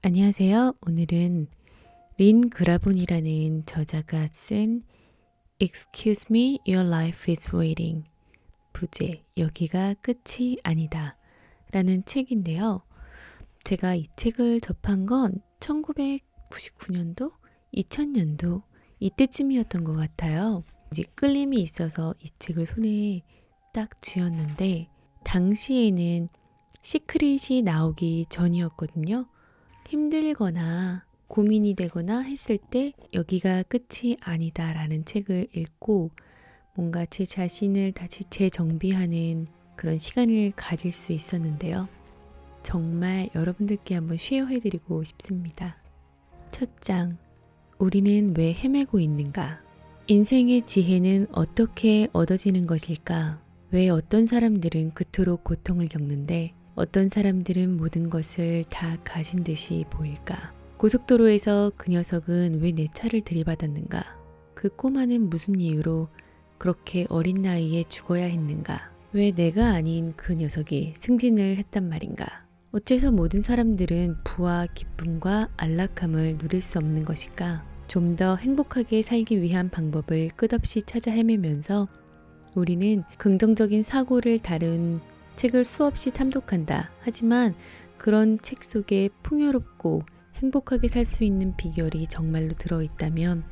안녕하세요. 오늘은 린 그라본이라는 저자가 쓴 Excuse me, your life is waiting. 부제, 여기가 끝이 아니다. 라는 책인데요. 제가 이 책을 접한 건 1999년도? 2000년도? 이때쯤이었던 것 같아요. 이제 끌림이 있어서 이 책을 손에 딱 쥐었는데, 당시에는 시크릿이 나오기 전이었거든요. 힘들거나 고민이 되거나 했을 때 여기가 끝이 아니다 라는 책을 읽고 뭔가 제 자신을 다시 재정비하는 그런 시간을 가질 수 있었는데요. 정말 여러분들께 한번 쉐어해드리고 싶습니다. 첫 장, 우리는 왜 헤매고 있는가? 인생의 지혜는 어떻게 얻어지는 것일까? 왜 어떤 사람들은 그토록 고통을 겪는데 어떤 사람들은 모든 것을 다 가진 듯이 보일까? 고속도로에서 그 녀석은 왜 내 차를 들이받았는가? 그 꼬마는 무슨 이유로 그렇게 어린 나이에 죽어야 했는가? 왜 내가 아닌 그 녀석이 승진을 했단 말인가? 어째서 모든 사람들은 부와 기쁨과 안락함을 누릴 수 없는 것일까? 좀 더 행복하게 살기 위한 방법을 끝없이 찾아 헤매면서 우리는 긍정적인 사고를 다룬 책을 수없이 탐독한다. 하지만 그런 책 속에 풍요롭고 행복하게 살 수 있는 비결이 정말로 들어있다면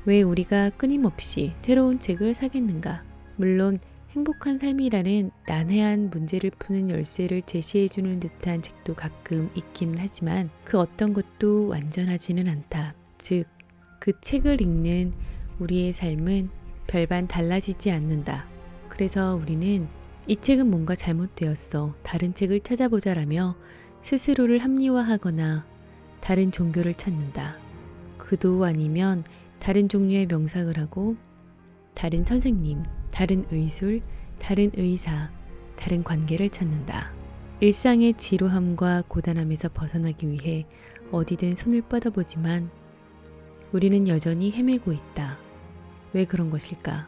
왜 우리가 끊임없이 새로운 책을 사겠는가? 물론 행복한 삶이라는 난해한 문제를 푸는 열쇠를 제시해주는 듯한 책도 가끔 있기는 하지만 그 어떤 것도 완전하지는 않다. 즉, 그 책을 읽는 우리의 삶은 별반 달라지지 않는다. 그래서 우리는 이 책은 뭔가 잘못되었어. 다른 책을 찾아보자라며 스스로를 합리화하거나 다른 종교를 찾는다. 그도 아니면 다른 종류의 명상을 하고 다른 선생님, 다른 의술, 다른 의사, 다른 관계를 찾는다. 일상의 지루함과 고단함에서 벗어나기 위해 어디든 손을 뻗어보지만 우리는 여전히 헤매고 있다. 왜 그런 것일까?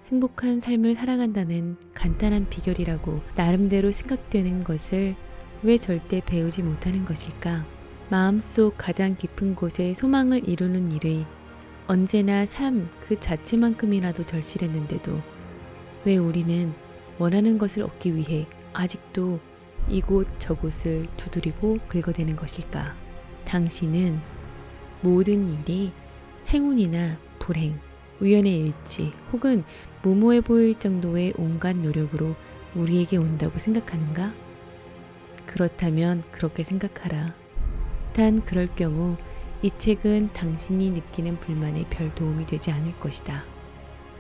행복한 삶을 살아간다는 간단한 비결이라고 나름대로 생각되는 것을 왜 절대 배우지 못하는 것일까? 마음속 가장 깊은 곳에 소망을 이루는 일의 언제나 삶 그 자체만큼이라도 절실했는데도 왜 우리는 원하는 것을 얻기 위해 아직도 이곳 저곳을 두드리고 긁어대는 것일까? 당신은 모든 일이 행운이나 불행, 우연의 일치 혹은 무모해 보일 정도의 온갖 노력으로 우리에게 온다고 생각하는가? 그렇다면 그렇게 생각하라. 단 그럴 경우 이 책은 당신이 느끼는 불만에 별 도움이 되지 않을 것이다.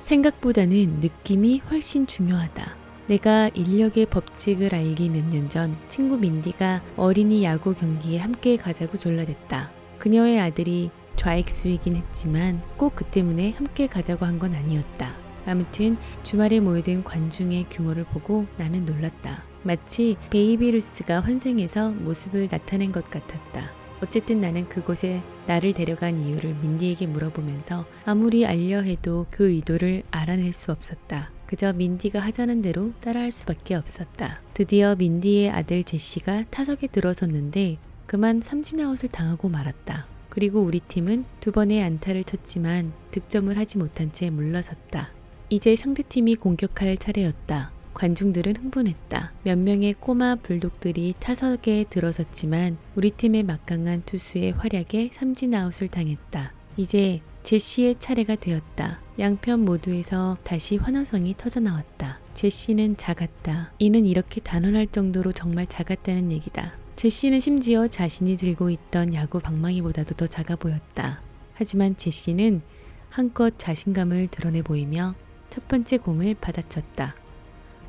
생각보다는 느낌이 훨씬 중요하다. 내가 인력의 법칙을 알기 몇 년 전 친구 민디가 어린이 야구 경기에 함께 가자고 졸라댔다. 그녀의 아들이 좌익수이긴 했지만 꼭 그 때문에 함께 가자고 한 건 아니었다. 아무튼 주말에 모여든 관중의 규모를 보고 나는 놀랐다. 마치 베이비 루스가 환생해서 모습을 나타낸 것 같았다. 어쨌든 나는 그곳에 나를 데려간 이유를 민디에게 물어보면서 아무리 알려 해도 그 의도를 알아낼 수 없었다. 그저 민디가 하자는 대로 따라할 수밖에 없었다. 드디어 민디의 아들 제시가 타석에 들어섰는데 그만 삼진아웃을 당하고 말았다. 그리고 우리 팀은 2번의 안타를 쳤지만 득점을 하지 못한 채 물러섰다. 이제 상대팀이 공격할 차례였다. 관중들은 흥분했다. 몇 명의 꼬마 불독들이 타석에 들어섰지만 우리 팀의 막강한 투수의 활약에 삼진아웃을 당했다. 이제 제시의 차례가 되었다. 양편 모두에서 다시 환호성이 터져나왔다. 제시는 작았다. 이는 이렇게 단언할 정도로 정말 작았다는 얘기다. 제시는 심지어 자신이 들고 있던 야구 방망이보다도 더 작아 보였다. 하지만 제시는 한껏 자신감을 드러내 보이며 첫 번째 공을 받아쳤다.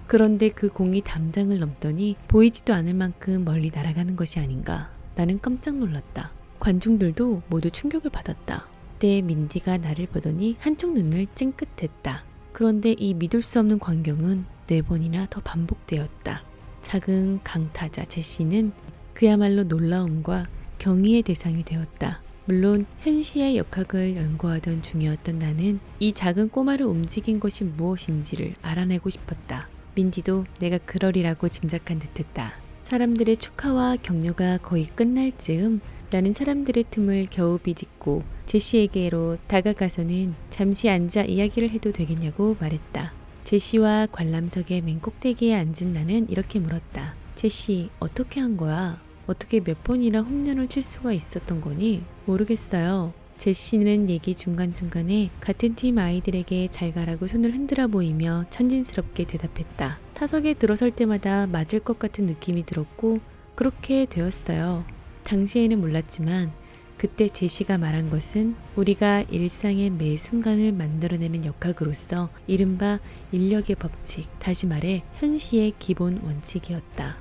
그런데 그 공이 담장을 넘더니 보이지도 않을 만큼 멀리 날아가는 것이 아닌가. 나는 깜짝 놀랐다. 관중들도 모두 충격을 받았다. 그때 민디가 나를 보더니 한쪽 눈을 찡긋댔다. 그런데 이 믿을 수 없는 광경은 4번이나 더 반복되었다. 작은 강타자 제시는 그야말로 놀라움과 경의의 대상이 되었다. 물론 현시의 역학을 연구하던 중이었던 나는 이 작은 꼬마를 움직인 것이 무엇인지를 알아내고 싶었다. 민디도 내가 그러리라고 짐작한 듯했다. 사람들의 축하와 격려가 거의 끝날 즈음 나는 사람들의 틈을 겨우 비집고 제시에게로 다가가서는 잠시 앉아 이야기를 해도 되겠냐고 말했다. 제시와 관람석의 맨 꼭대기에 앉은 나는 이렇게 물었다. 제시, 어떻게 한 거야? 어떻게 몇 번이나 홈런을 칠 수가 있었던 거니? 모르겠어요. 제시는 얘기 중간중간에 같은 팀 아이들에게 잘 가라고 손을 흔들어 보이며 천진스럽게 대답했다. 타석에 들어설 때마다 맞을 것 같은 느낌이 들었고 그렇게 되었어요. 당시에는 몰랐지만 그때 제시가 말한 것은 우리가 일상의 매 순간을 만들어내는 역학으로서 이른바 인력의 법칙, 다시 말해 현시의 기본 원칙이었다.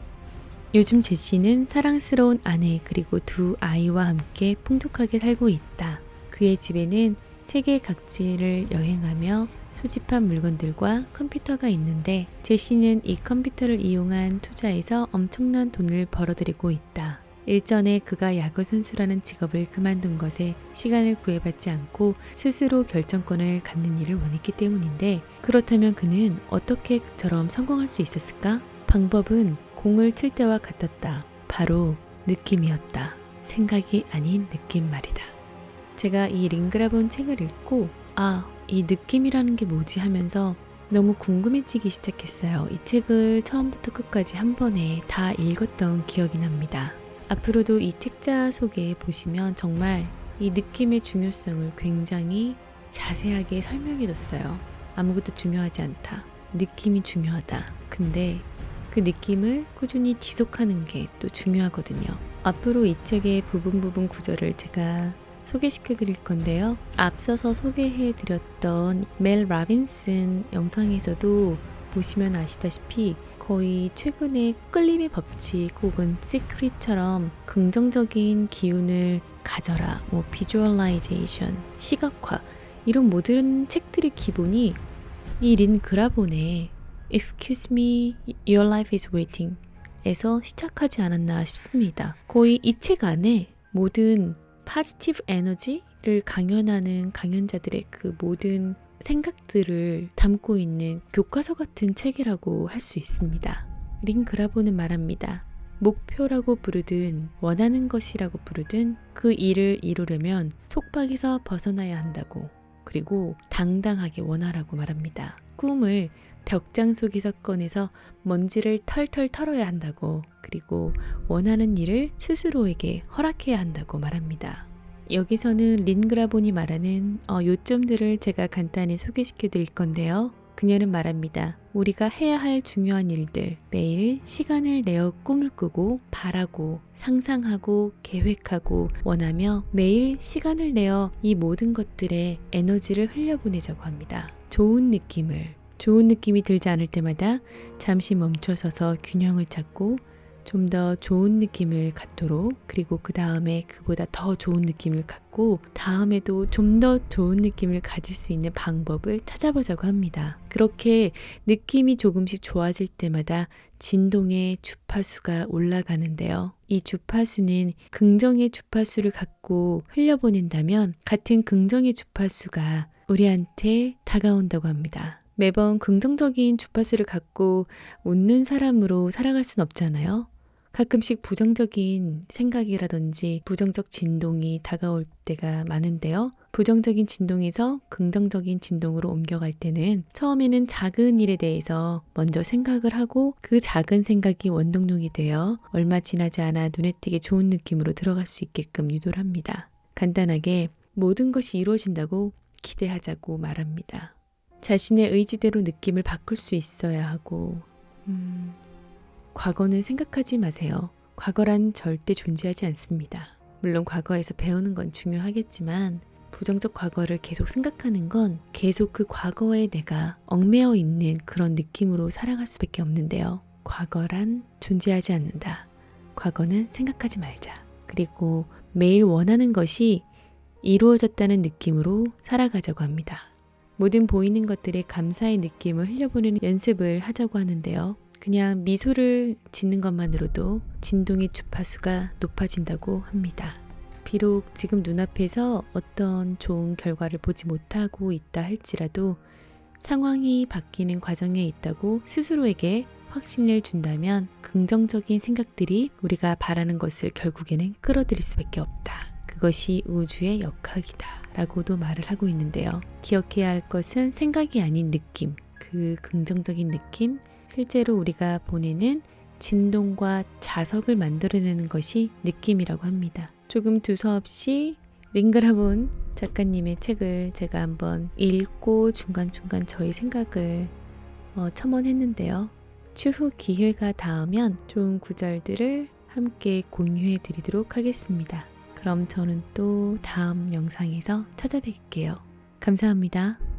요즘 제시는 사랑스러운 아내 그리고 두 아이와 함께 풍족하게 살고 있다. 그의 집에는 세계 각지를 여행하며 수집한 물건들과 컴퓨터가 있는데 제시는 이 컴퓨터를 이용한 투자에서 엄청난 돈을 벌어들이고 있다. 일전에 그가 야구 선수라는 직업을 그만둔 것에 시간을 구애받지 않고 스스로 결정권을 갖는 일을 원했기 때문인데 그렇다면 그는 어떻게 그처럼 성공할 수 있었을까? 방법은 공을 칠 때와 같았다. 바로 느낌이었다. 생각이 아닌 느낌 말이다. 제가 이 링그라본 책을 읽고 이 느낌이라는 게 뭐지 하면서 너무 궁금해지기 시작했어요. 이 책을 처음부터 끝까지 한 번에 다 읽었던 기억이 납니다. 앞으로도 이 책자 속에 보시면 정말 이 느낌의 중요성을 굉장히 자세하게 설명해줬어요. 아무것도 중요하지 않다. 느낌이 중요하다. 근데 그 느낌을 꾸준히 지속하는 게 또 중요하거든요. 앞으로 이 책의 부분 구절을 제가 소개시켜 드릴 건데요. 앞서서 소개해 드렸던 멜 라빈슨 영상에서도 보시면 아시다시피 거의 최근에 끌림의 법칙 혹은 시크릿처럼 긍정적인 기운을 가져라, 비주얼라이제이션, 시각화 이런 모든 책들의 기본이 이 린 그라본의 Excuse me, your life is waiting 에서 시작하지 않았나 싶습니다. 거의 이 책 안에 모든 파지티브 에너지를 강연하는 강연자들의 그 모든 생각들을 담고 있는 교과서 같은 책이라고 할 수 있습니다. 린 그라본은 말합니다. 목표라고 부르든 원하는 것이라고 부르든 그 일을 이루려면 속박에서 벗어나야 한다고, 그리고 당당하게 원하라고 말합니다. 꿈을 벽장 속에서 꺼내서 먼지를 털털 털어야 한다고, 그리고 원하는 일을 스스로에게 허락해야 한다고 말합니다. 여기서는 린 그라본이 말하는 요점들을 제가 간단히 소개시켜 드릴 건데요. 그녀는 말합니다. 우리가 해야 할 중요한 일들, 매일 시간을 내어 꿈을 꾸고 바라고 상상하고 계획하고 원하며 매일 시간을 내어 이 모든 것들에 에너지를 흘려보내자고 합니다. 좋은 느낌이 들지 않을 때마다 잠시 멈춰서서 균형을 찾고 좀 더 좋은 느낌을 갖도록, 그리고 그 다음에 그보다 더 좋은 느낌을 갖고 다음에도 좀 더 좋은 느낌을 가질 수 있는 방법을 찾아보자고 합니다. 그렇게 느낌이 조금씩 좋아질 때마다 진동의 주파수가 올라가는데요. 이 주파수는 긍정의 주파수를 갖고 흘려보낸다면 같은 긍정의 주파수가 우리한테 다가온다고 합니다. 매번 긍정적인 주파수를 갖고 웃는 사람으로 살아갈 순 없잖아요. 가끔씩 부정적인 생각이라든지 부정적 진동이 다가올 때가 많은데요. 부정적인 진동에서 긍정적인 진동으로 옮겨갈 때는 처음에는 작은 일에 대해서 먼저 생각을 하고 그 작은 생각이 원동력이 되어 얼마 지나지 않아 눈에 띄게 좋은 느낌으로 들어갈 수 있게끔 유도를 합니다. 간단하게 모든 것이 이루어진다고 기대하자고 말합니다. 자신의 의지대로 느낌을 바꿀 수 있어야 하고 과거는 생각하지 마세요. 과거란 절대 존재하지 않습니다. 물론 과거에서 배우는 건 중요하겠지만 부정적 과거를 계속 생각하는 건 계속 그 과거에 내가 얽매여 있는 그런 느낌으로 살아갈 수밖에 없는데요. 과거란 존재하지 않는다. 과거는 생각하지 말자. 그리고 매일 원하는 것이 이루어졌다는 느낌으로 살아가자고 합니다. 모든 보이는 것들에 감사의 느낌을 흘려보내는 연습을 하자고 하는데요. 그냥 미소를 짓는 것만으로도 진동의 주파수가 높아진다고 합니다. 비록 지금 눈앞에서 어떤 좋은 결과를 보지 못하고 있다 할지라도 상황이 바뀌는 과정에 있다고 스스로에게 확신을 준다면 긍정적인 생각들이 우리가 바라는 것을 결국에는 끌어들일 수밖에 없다. 그것이 우주의 역학이다 라고도 말을 하고 있는데요. 기억해야 할 것은 생각이 아닌 느낌, 그 긍정적인 느낌, 실제로 우리가 보내는 진동과 자석을 만들어내는 것이 느낌이라고 합니다. 조금 두서없이 링그라본 작가님의 책을 제가 한번 읽고 중간중간 저의 생각을 첨언했는데요. 추후 기회가 닿으면 좋은 구절들을 함께 공유해 드리도록 하겠습니다. 그럼 저는 또 다음 영상에서 찾아뵐게요. 감사합니다.